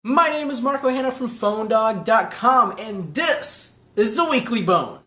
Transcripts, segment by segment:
My name is Marco Hanna from PhoneDog.com, and this is the Weekly Bone.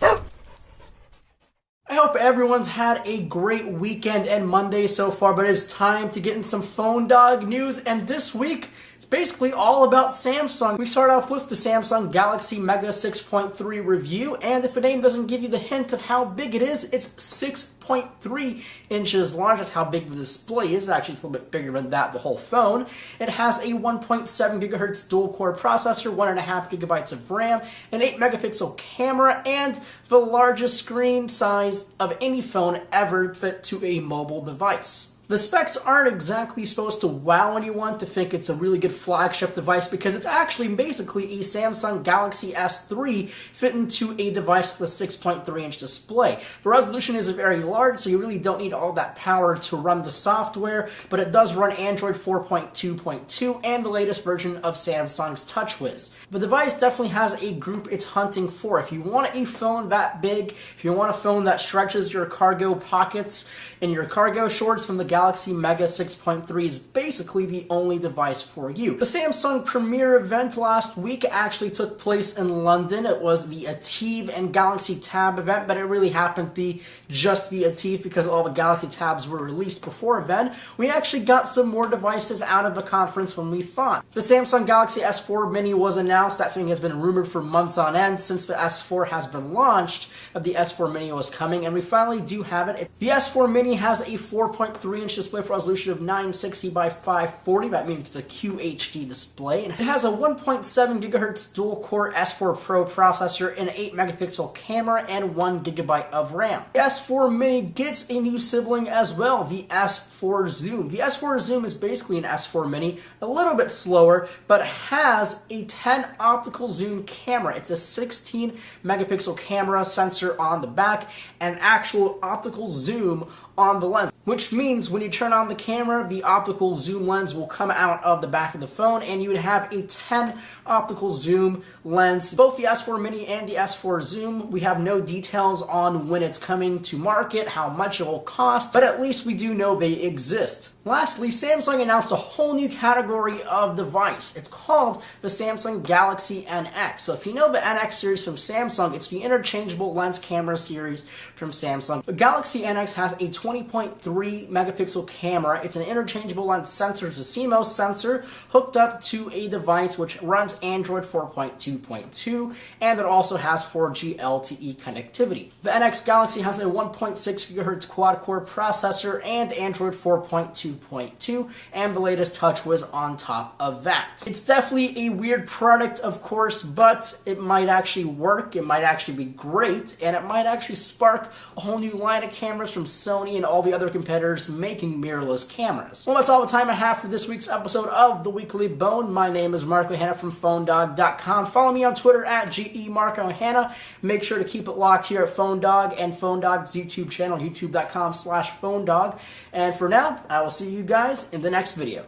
I hope everyone's had a great weekend and Monday so far, but it's time to get in some PhoneDog news, and this week, it's basically all about Samsung. We start off with the Samsung Galaxy Mega 6.3 review, and if the name doesn't give you the hint of how big it is, it's 6.3 inches large. That's how big the display is. Actually, it's a little bit bigger than that, the whole phone. It has a 1.7 gigahertz dual-core processor, 1.5 gigabytes of RAM, an 8-megapixel camera, and the largest screen size of any phone ever fit to a mobile device. The specs aren't exactly supposed to wow anyone to think it's a really good flagship device, because it's actually basically a Samsung Galaxy S3 fit into a device with a 6.3-inch display. The resolution isn't very large, so you really don't need all that power to run the software, but it does run Android 4.2.2 and the latest version of Samsung's TouchWiz. The device definitely has a group it's hunting for. If you want a phone that big, if you want a phone that stretches your cargo pockets and your cargo shorts, from the Galaxy Mega 6.3 is basically the only device for you. The Samsung premiere event last week actually took place in London. It was the Ativ and Galaxy Tab event, but it really happened to be just the Ativ because all the Galaxy Tabs were released before then. We actually got some more devices out of the conference when we thought. The Samsung Galaxy S4 Mini was announced. That thing has been rumored for months on end since the S4 has been launched, that the S4 Mini was coming, and we finally do have it. The S4 Mini has a 4.3-inch display for resolution of 960 by 540. That means it's a QHD display. And it has a 1.7 gigahertz dual-core S4 Pro processor, an 8-megapixel camera, and 1 gigabyte of RAM. The S4 Mini gets a new sibling as well, the S4 Zoom. The S4 Zoom is basically an S4 Mini, a little bit slower, but has a 10 optical zoom camera. It's a 16 megapixel camera sensor on the back and actual optical zoom on the lens, which means when you turn on the camera, the optical zoom lens will come out of the back of the phone, and you would have a 10 optical zoom lens. Both the S4 Mini and the S4 Zoom, we have no details on when it's coming to market, how much it will cost, but at least we do know they exist. Lastly, Samsung announced a whole new category of device. It's called the Samsung Galaxy NX. So if you know the NX series from Samsung, it's the interchangeable lens camera series from Samsung. The Galaxy NX has a 20.3 megapixel camera. It's an interchangeable lens sensor. It's a CMOS sensor hooked up to a device which runs Android 4.2.2, and it also has 4G LTE connectivity. The NX Galaxy has a 1.6 gigahertz quad-core processor and Android 4.2.2, and the latest TouchWiz on top of that. It's definitely a weird product, of course, but it might actually work, it might actually be great, and it might actually spark a whole new line of cameras from Sony and all the other competitors making mirrorless cameras. Well, that's all the time I have for this week's episode of The Weekly Bone. My name is Marco Hanna from PhoneDog.com. Follow me on Twitter at GEMarcoHanna. Make sure to keep it locked here at PhoneDog and PhoneDog's YouTube channel, youtube.com/PhoneDog. And for now, I will see you guys in the next video.